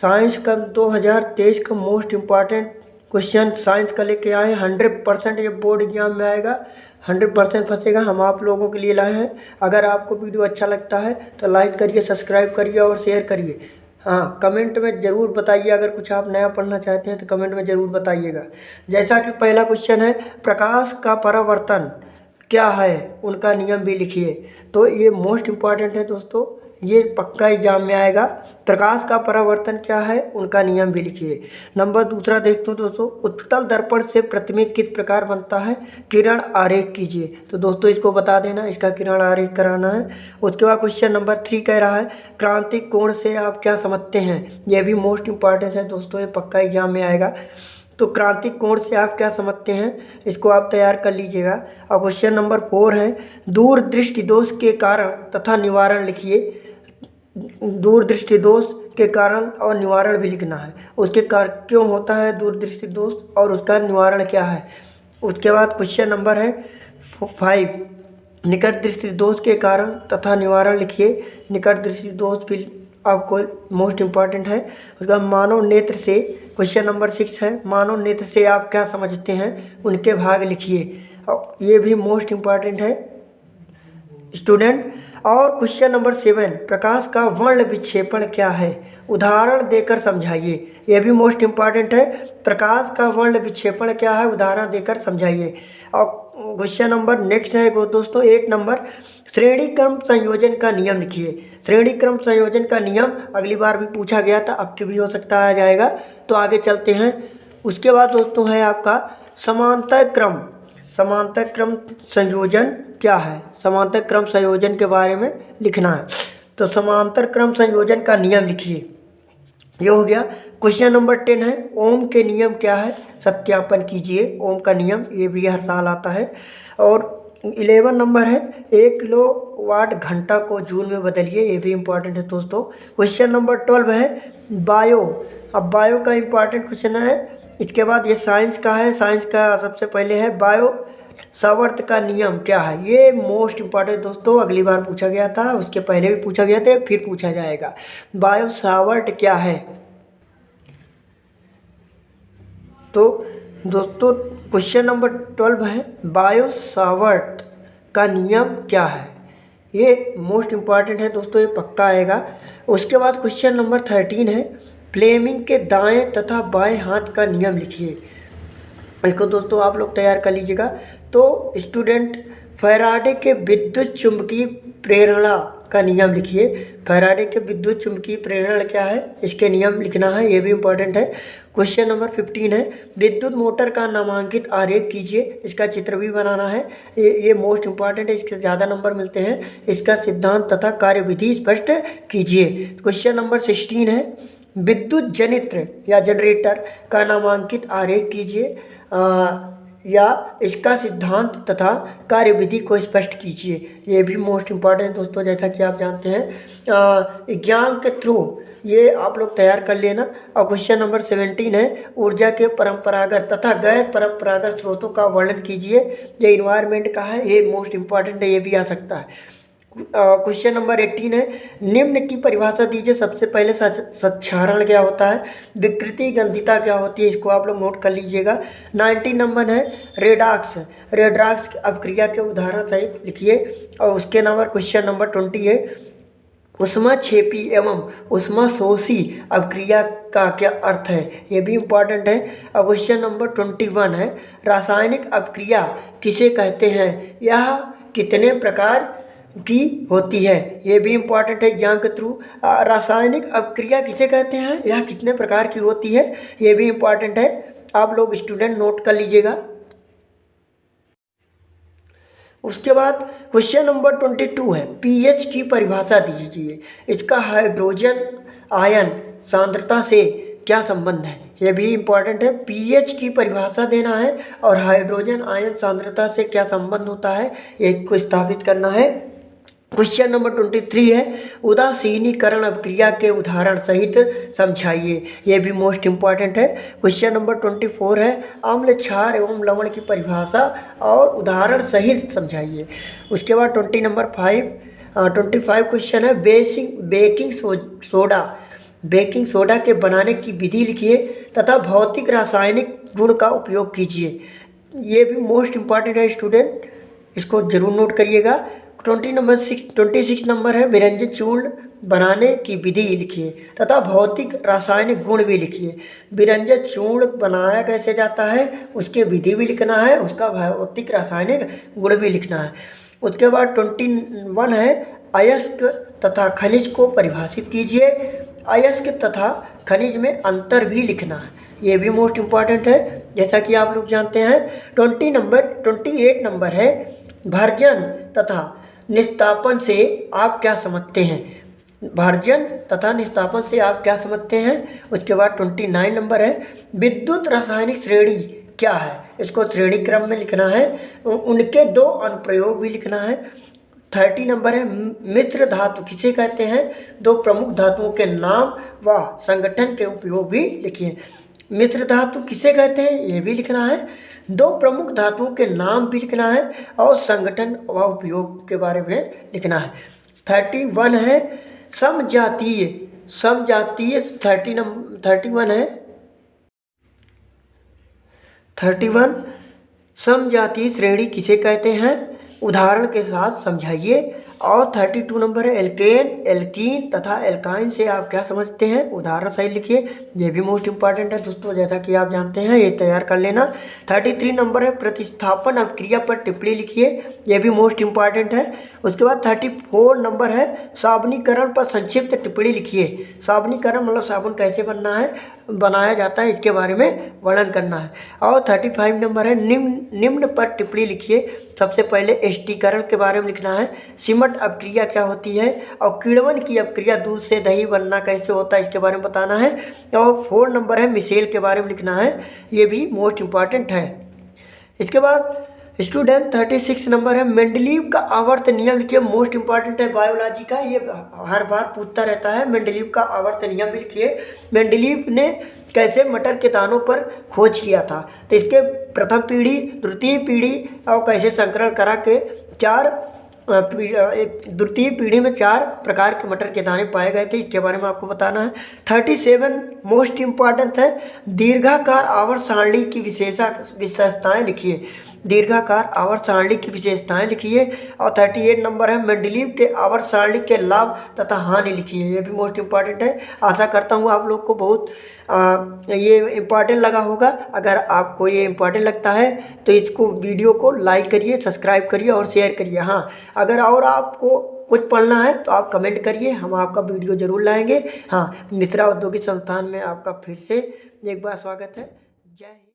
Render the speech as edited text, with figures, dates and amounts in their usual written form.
Science का 2023 का most important question science का लेके आए 100%। ये बोर्ड एग्जाम में आएगा, 100% फंसेगा। हम आप लोगों के लिए लाए हैं। अगर आपको वीडियो अच्छा लगता है तो लाइक करिए, सब्सक्राइब करिए और शेयर करिए। हाँ, कमेंट में ज़रूर बताइए। अगर कुछ आप नया पढ़ना चाहते हैं तो कमेंट में ज़रूर बताइएगा। जैसा कि पहला क्वेश्चन है, प्रकाश का परावर्तन क्या है, उनका नियम भी लिखिए। तो ये मोस्ट इम्पॉर्टेंट है दोस्तों, ये पक्का एग्जाम में आएगा। प्रकाश का परावर्तन क्या है, उनका नियम भी लिखिए। नंबर दूसरा देखते हो दोस्तों, उत्तल दर्पण से प्रतिबिंब किस प्रकार बनता है, किरण आरेख कीजिए। तो दोस्तों इसको बता देना, इसका किरण आरेख कराना है। उसके बाद क्वेश्चन नंबर 3 कह रहा है, क्रांतिक कोण से आप क्या समझते हैं। यह भी मोस्ट इम्पॉर्टेंट है दोस्तों, ये पक्का एग्जाम में आएगा। तो क्रांतिक कोण से आप क्या समझते हैं, इसको आप तैयार कर लीजिएगा। और क्वेश्चन नंबर 4 है, दूरदृष्टि दोष के कारण तथा निवारण लिखिए। दूरदृष्टि दोष के कारण और निवारण भी लिखना है। उसके कारण क्यों होता है दूरदृष्टि दोष और उसका निवारण क्या है। उसके बाद क्वेश्चन नंबर है 5, निकट दृष्टि दोष के कारण तथा निवारण लिखिए। निकट दृष्टि दोष भी आपको मोस्ट इम्पॉर्टेंट है। उसके बाद मानव नेत्र से, क्वेश्चन नंबर 6 है, मानव नेत्र से आप क्या समझते हैं, उनके भाग लिखिए। और ये भी मोस्ट इम्पॉर्टेंट है स्टूडेंट। और क्वेश्चन नंबर 7, प्रकाश का वर्ण विक्षेपण क्या है, उदाहरण देकर समझाइए। यह भी मोस्ट इम्पॉर्टेंट है, प्रकाश का वर्ण विक्षेपण क्या है, उदाहरण देकर समझाइए। और क्वेश्चन नंबर नेक्स्ट है दोस्तों 8 नंबर, श्रेणी क्रम संयोजन का नियम लिखिए। श्रेणी क्रम संयोजन का नियम अगली बार भी पूछा गया था, अब की भी हो सकता है आ जाएगा। तो आगे चलते हैं। उसके बाद दोस्तों है आपका समांतर क्रम। समांतर क्रम संयोजन क्या है, समांतर क्रम संयोजन के बारे में लिखना है। तो समांतर क्रम संयोजन का नियम लिखिए। ये हो गया। क्वेश्चन नंबर 10 है, ओम के नियम क्या है, सत्यापन कीजिए। ओम का नियम ये भी हर साल आता है। और 11 नंबर है, 1 किलोवाट घंटा को जूल में बदलिए। ये भी इम्पॉर्टेंट है दोस्तों। क्वेश्चन नंबर 12 है बायो। अब बायो का इम्पॉर्टेंट क्वेश्चन है। इसके बाद ये साइंस का है। साइंस का सबसे पहले है बायो सावर्त का नियम क्या है। ये मोस्ट इम्पॉर्टेंट दोस्तों, अगली बार पूछा गया था, उसके पहले भी पूछा गया था, फिर पूछा जाएगा। बायो सावर्त क्या है। तो दोस्तों क्वेश्चन नंबर 12 है, बायो सावर्त का नियम क्या है। ये मोस्ट इम्पॉर्टेंट है दोस्तों, ये पक्का आएगा। उसके बाद क्वेश्चन नंबर 13 है, फ्लेमिंग के दाएं तथा बाएं हाथ का नियम लिखिए। इसको दोस्तों आप लोग तैयार कर लीजिएगा। तो स्टूडेंट, फैराडे के विद्युत चुंबकीय प्रेरणा का नियम लिखिए। फैराडे के विद्युत चुंबकीय प्रेरणा क्या है, इसके नियम लिखना है, ये भी इम्पोर्टेंट है। क्वेश्चन नंबर 15 है, विद्युत मोटर का नामांकित आरेख कीजिए। इसका चित्र भी बनाना है। ये मोस्ट इम्पॉर्टेंट है, इसके ज़्यादा नंबर मिलते हैं। इसका सिद्धांत तथा कार्यविधि स्पष्ट कीजिए। क्वेश्चन नंबर 16 है, विद्युत जनित्र या जनरेटर का नामांकित आरेख कीजिए या इसका सिद्धांत तथा कार्यविधि को स्पष्ट कीजिए। ये भी मोस्ट इम्पॉर्टेंट दोस्तों, जैसा कि आप जानते हैं एग्जाम के थ्रू ये आप लोग तैयार कर लेना। और क्वेश्चन नंबर 17 है, ऊर्जा के परंपरागत तथा गैर परंपरागत स्रोतों का वर्णन कीजिए। ये इन्वायरमेंट का है, ये मोस्ट इम्पॉर्टेंट है, ये भी आ सकता है। क्वेश्चन नंबर 18 है, निम्न की परिभाषा दीजिए। सबसे पहले सक्षारण क्या होता है, विकृति गंधिता क्या होती है, इसको आप लोग नोट कर लीजिएगा। 19 नंबर है, रेडॉक्स। रेडॉक्स अपक्रिया के उदाहरण सहित लिखिए। और उसके नंबर क्वेश्चन नंबर 20 है, ऊष्माक्षेपी एवं ऊष्माशोषी अपक्रिया का क्या अर्थ है, ये भी इम्पॉर्टेंट है। और क्वेश्चन नंबर 21 है, रासायनिक अपक्रिया किसे कहते हैं, यह कितने प्रकार की होती है। ये भी इम्पॉर्टेंट है एग्जाम के थ्रू। रासायनिक अपक्रिया किसे कहते हैं, यह कितने प्रकार की होती है, ये भी इम्पॉर्टेंट है, आप लोग स्टूडेंट नोट कर लीजिएगा। उसके बाद क्वेश्चन नंबर 22 है, पीएच की परिभाषा दीजिए। इसका हाइड्रोजन आयन सांद्रता से क्या संबंध है, ये भी इम्पॉर्टेंट है। पीएच की परिभाषा देना है और हाइड्रोजन आयन सांद्रता से क्या संबंध होता है, एक को स्थापित करना है। क्वेश्चन नंबर 23 है, उदासीनीकरण अपक्रिया के उदाहरण सहित समझाइए। ये भी मोस्ट इम्पॉर्टेंट है। क्वेश्चन नंबर 24 है, अम्ल क्षार एवं लवण की परिभाषा और उदाहरण सहित समझाइए। उसके बाद 25 क्वेश्चन है, बेकिंग सोडा बेकिंग सोडा के बनाने की विधि लिखिए तथा भौतिक रासायनिक गुण का उपयोग कीजिए। ये भी मोस्ट इम्पॉर्टेंट है स्टूडेंट, इसको जरूर नोट करिएगा। 26 नंबर है व्यंजन चूर्ण बनाने की विधि लिखिए तथा भौतिक रासायनिक गुण भी लिखिए। व्यंजन चूर्ण बनाया कैसे जाता है उसके विधि भी लिखना है, उसका भौतिक रासायनिक गुण भी लिखना है। उसके बाद 21 है अयस्क तथा खनिज को परिभाषित कीजिए। अयस्क तथा खनिज में अंतर भी लिखना है, ये भी मोस्ट इम्पॉर्टेंट है जैसा कि आप लोग जानते हैं। 28 नंबर है भर्जन तथा निस्तापन से आप क्या समझते हैं। भर्जन तथा निस्तापन से आप क्या समझते हैं। उसके बाद 29 नंबर है विद्युत रासायनिक श्रेणी क्या है, इसको श्रेणी क्रम में लिखना है, उनके 2 अनुप्रयोग भी लिखना है। 30 नंबर है मिश्र धातु किसे कहते हैं, 2 प्रमुख धातुओं के नाम व संगठन के उपयोग भी लिखिए। मिश्र धातु किसे कहते हैं ये भी लिखना है, 2 प्रमुख धातुओं के नाम भी लिखना है और संगठन व उपयोग के बारे में लिखना है। 31 है समजातीय 31 है 31 समजातीय श्रेणी किसे कहते हैं, उदाहरण के साथ समझाइए। और 32 नंबर है एल्केन एल्कीन तथा एल्काइन से आप क्या समझते हैं, उदाहरण सही लिखिए। ये भी मोस्ट इंपॉर्टेंट है दोस्तों, जैसा कि आप जानते हैं, ये तैयार कर लेना। 33 नंबर है प्रतिस्थापन अभिक्रिया पर टिप्पणी लिखिए, ये भी मोस्ट इंपॉर्टेंट है। उसके बाद 34 नंबर है साबुनीकरण पर संक्षिप्त टिप्पणी लिखिए। साबुनीकरण मतलब साबुन कैसे बनाया जाता है इसके बारे में वर्णन करना है। और 35 नंबर है निम्न पर टिप्पणी लिखिए। सबसे पहले एस्टीकरण के बारे में लिखना है, सिमट अपक्रिया क्या होती है और किण्वन की अपक्रिया दूध से दही बनना कैसे होता है इसके बारे में बताना है। और 4 नंबर है मिसेल के बारे में लिखना है, ये भी मोस्ट इम्पॉर्टेंट है। इसके बाद स्टूडेंट 36 नंबर है मेंडलीव का आवर्त नियम लिखिए, मोस्ट इंपॉर्टेंट है बायोलॉजी का, ये हर बार पूछता रहता है। मेंडलीव का आवर्त नियम भी लिखिए। मेंडलीव ने कैसे मटर के दानों पर खोज किया था, तो इसके प्रथम पीढ़ी द्वितीय पीढ़ी और कैसे संकरण करा के द्वितीय पीढ़ी में 4 प्रकार के मटर के दाने पाए गए थे, इसके बारे में आपको बताना है। 37 मोस्ट इम्पॉर्टेंट है दीर्घाकार आवर्त सारणी की विशेषताएं लिखिए। दीर्घाकार आवर्त सारणी की विशेषताएं लिखिए। और 38 नंबर है मेंडलीव के आवर्त सारणी के लाभ तथा हानि लिखिए, ये भी मोस्ट इम्पॉर्टेंट है। आशा करता हूँ आप लोग को बहुत ये इम्पॉर्टेंट लगा होगा। अगर आपको ये इम्पॉर्टेंट लगता है तो इसको वीडियो को लाइक करिए, सब्सक्राइब करिए और शेयर करिए। हाँ, अगर और आपको कुछ पढ़ना है तो आप कमेंट करिए, हम आपका वीडियो ज़रूर लाएंगे। हाँ, मिश्रा औद्योगिक संस्थान में आपका फिर से एक बार स्वागत है। जय हिंद।